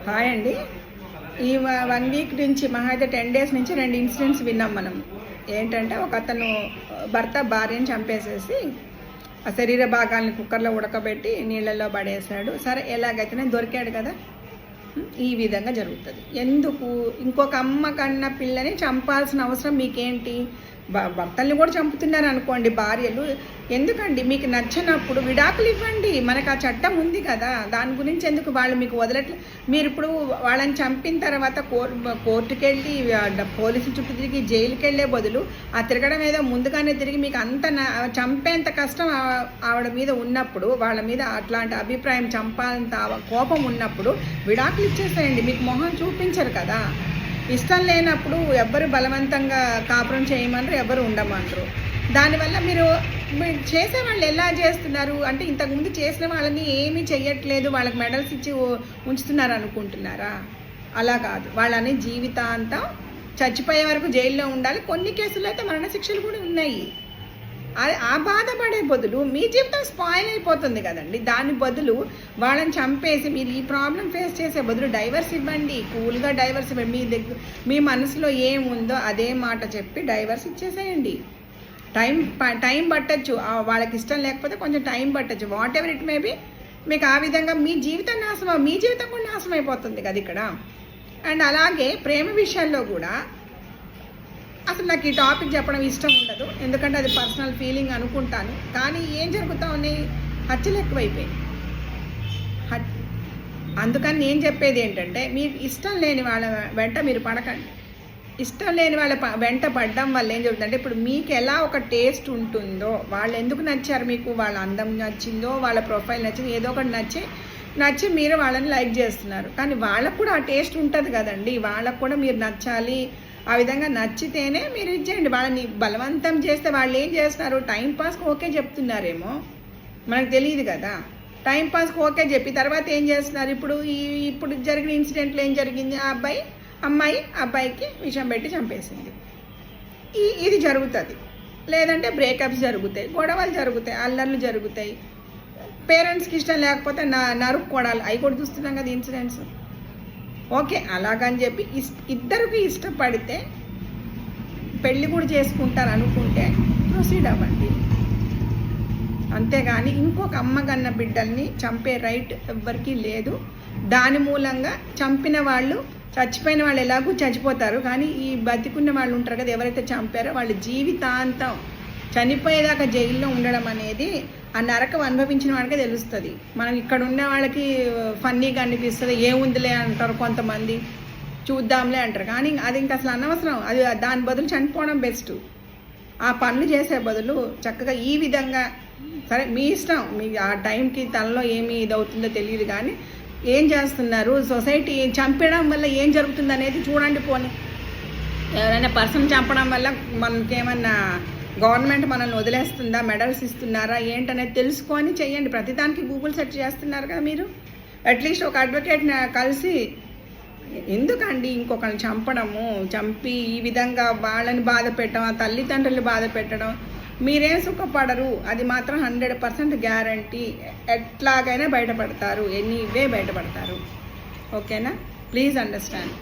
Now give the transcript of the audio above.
Hi అండి. ఈ 1 week నుంచి మహా అయితే 10 డేస్ నుంచి 2 ఇన్సిడెంట్స్ విన్నాం మనం. ఏంటంటే ఒక అతను భర్త భార్యను చంపేసేసి ఆ శరీర భాగాలను కుక్కర్లో ఉడకబెట్టి నీళ్ళల్లో పడేశాడు. సరే ఎలాగైతేనే దొరికాడు కదా, ఈ విధంగా జరుగుతుంది. ఎందుకు ఇంకొక అమ్మ కన్న పిల్లని చంపాల్సిన అవసరం మీకేంటి? భర్తల్ని కూడా చంపుతున్నారు అనుకోండి భార్యలు. ఎందుకండి? మీకు నచ్చినప్పుడు విడాకులు ఇవ్వండి. మనకు ఆ చట్టం ఉంది కదా, దాని గురించి ఎందుకు వాళ్ళు మీకు వదలట్లే? మీరు ఇప్పుడు వాళ్ళని చంపిన తర్వాత కోర్టుకి వెళ్ళి పోలీసుల చుట్టూ తిరిగి జైలుకి వెళ్ళే బదులు ఆ తిరగడం ఏదో ముందుగానే తిరిగి మీకు అంత చంపేంత కష్టం ఆవిడ మీద ఉన్నప్పుడు, వాళ్ళ మీద అట్లాంటి అభిప్రాయం చంపాలంత కోపం ఉన్నప్పుడు విడాకులు ఇచ్చేసేయండి. మీకు మొహం చూపించరు కదా. ఇష్టం లేనప్పుడు ఎవ్వరు బలవంతంగా కాపురం చేయమనరు, ఎవరు ఉండమంటారు. దానివల్ల మీరు చేసేవాళ్ళు ఎలా చేస్తున్నారు అంటే, ఇంతకుముందు చేసిన వాళ్ళని ఏమీ చెయ్యట్లేదు, వాళ్ళకి మెడల్స్ ఇచ్చి ఉంచుతున్నారు అనుకుంటున్నారా? అలా కాదు. వాళ్ళని జీవితాంతం చచ్చిపోయే వరకు జైల్లో ఉండాలి. కొన్ని కేసుల్లో అయితే మరణశిక్షలు కూడా ఉన్నాయి. ఆ బాధపడే బదులు మీ జీవితం స్పాయిల్ అయిపోతుంది కదండి. దాని బదులు వాళ్ళని చంపేసి మీరు ఈ ప్రాబ్లం ఫేస్ చేసే బదులు డైవర్స్ ఇవ్వండి. కూల్గా డైవర్స్ ఇవ్వండి. మీ మనసులో ఏముందో అదే మాట చెప్పి డైవర్స్ ఇచ్చేసేయండి. టైం పట్టచ్చు, వాళ్ళకి ఇష్టం లేకపోతే కొంచెం టైం పట్టచ్చు, వాట్ ఎవర్ ఇట్ మేబీ. మీకు ఆ విధంగా మీ జీవితం మీ జీవితం కూడా నాశనం అయిపోతుంది కదా ఇక్కడ. అండ్ అలాగే ప్రేమ విషయాల్లో కూడా అసలు నాకు ఈ టాపిక్ చెప్పడం ఇష్టం ఉండదు, ఎందుకంటే అది పర్సనల్ ఫీలింగ్ అనుకుంటాను. కానీ ఏం జరుగుతూ ఉన్నాయి, హత్యలు ఎక్కువైపోయాయి. అందుకని నేను చెప్పేది ఏంటంటే, మీకు ఇష్టం లేని వాళ్ళ వెంట మీరు పడకండి. ఇష్టం లేని వాళ్ళ వెంట పడడం వల్ల ఏం జరుగుతుందంటే, ఇప్పుడు మీకు ఎలా ఒక టేస్ట్ ఉంటుందో, వాళ్ళు ఎందుకు నచ్చారు మీకు, వాళ్ళ అందం నచ్చిందో, వాళ్ళ ప్రొఫైల్ నచ్చిందో, ఏదో ఒకటి నచ్చి మీరు వాళ్ళని లైక్ చేస్తున్నారు. కానీ వాళ్ళకు కూడా ఆ టేస్ట్ ఉంటుంది కదండి. వాళ్ళకు కూడా మీరు నచ్చాలి. ఆ విధంగా నచ్చితేనే మీరు ఇచ్చేయండి. వాళ్ళని బలవంతం చేస్తే వాళ్ళు ఏం చేస్తున్నారు, టైంపాస్కి ఓకే చెప్తున్నారేమో, మనకు తెలియదు కదా. టైంపాస్కి ఓకే చెప్పి తర్వాత ఏం చేస్తున్నారు, ఇప్పుడు జరిగిన ఇన్సిడెంట్లో ఏం జరిగింది, అమ్మాయి అబ్బాయికి విషం పెట్టి చంపేసింది. ఇది జరుగుతుంది. లేదంటే బ్రేకప్స్ జరుగుతాయి, గొడవలు జరుగుతాయి, అల్లర్లు జరుగుతాయి. పేరెంట్స్కి ఇష్టం లేకపోతే నరుక్కోవడాలు, అవి కూడా చూస్తున్నాం కదా ఇన్సిడెంట్స్. ఓకే, అలాగని చెప్పి ఇద్దరికి ఇష్టపడితే పెళ్ళి కూడా చేసుకుంటారు అనుకుంటే ప్రొసీడ్ అవ్వండి. అంతేగాని ఇంకొక అమ్మగన్న బిడ్డల్ని చంపే రైట్ ఎవ్వరికీ లేదు. దాని మూలంగా చంపిన వాళ్ళు, చచ్చిపోయిన వాళ్ళు ఎలాగూ చచ్చిపోతారు, కానీ ఈ బతికున్న వాళ్ళు ఉంటారు కదా, ఎవరైతే చంపారో వాళ్ళు జీవితాంతం చనిపోయేదాకా జైల్లో ఉండడం అనేది ఆ నరకం అనుభవించిన వాళ్ళకే తెలుస్తుంది. మనం ఇక్కడ ఉన్న వాళ్ళకి ఫన్నీగా అనిపిస్తుంది, ఏముందిలే అంటారు కొంతమంది, చూద్దాంలే అంటారు. కానీ అది ఇంకా అసలు అనవసరం. అది దాని బదులు చనిపోవడం బెస్ట్. ఆ పనులు చేసే బదులు చక్కగా ఈ విధంగా, సరే మీ ఇష్టం, మీ ఆ టైంకి తనలో ఏమి ఇదవుతుందో తెలియదు, కానీ ఏం చేస్తున్నారు, సొసైటీ చంపడం వల్ల ఏం జరుగుతుంది అనేది చూడండి. పోనీ ఎవరైనా పర్సన్ చంపడం వల్ల మనకేమన్నా గవర్నమెంట్ మనల్ని వదిలేస్తుందా, మెడల్స్ ఇస్తున్నారా ఏంటనేది తెలుసుకొని చెయ్యండి. ప్రతిదానికి గూగుల్ సెర్చ్ చేస్తున్నారు కదా మీరు. అట్లీస్ట్ ఒక అడ్వకేట్ని కలిసి, ఎందుకండి ఇంకొకరిని చంపి ఈ విధంగా వాళ్ళని బాధ పెట్టడం, ఆ తల్లిదండ్రులు బాధ పెట్టడం, మీరేం సుఖపడరు. అది మాత్రం 100% గ్యారంటీ. ఎట్లాగైనా బయటపడతారు, ఎనీవే బయటపడతారు. ఓకేనా? Please understand.